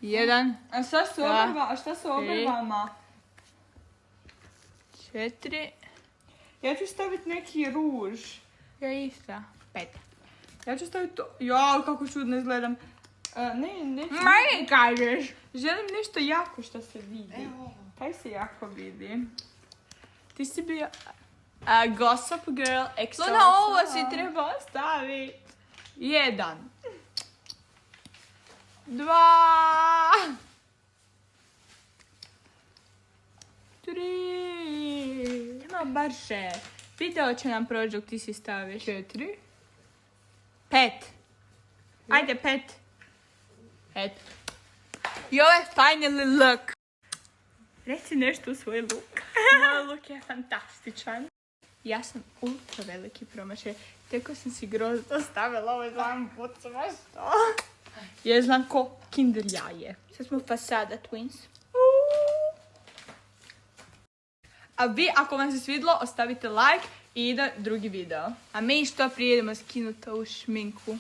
1, A šta su obrvama? 4. Ja ću staviti neki ruž. Ja isto. 5. Ja ću staviti to. Jao, kako čudno izgledam. Manje kažeš. Želim nešto jako što se vidi. Evo. Kaj se jako vidi? Ti si bio... Gossip Girl XOXO. Luna, ovo si trebao staviti. 1. 2. 3. Ima brže. Video će nam proći dok ti si staviš. 4. 5. Ajde, 5. Eto. I ovo je finally look. Reci nešto u svoj look. Moj look je fantastičan. Ja sam ultra veliki promašaj. Teko sam si grozno stavila ovaj zlam pucu, baš to. Je znam ko Kinder jaje. Sad smo fasada twins. A vi, ako vam se svidilo, ostavite like i ide drugi video. A mi što prije idemo skinuti ovu šminku.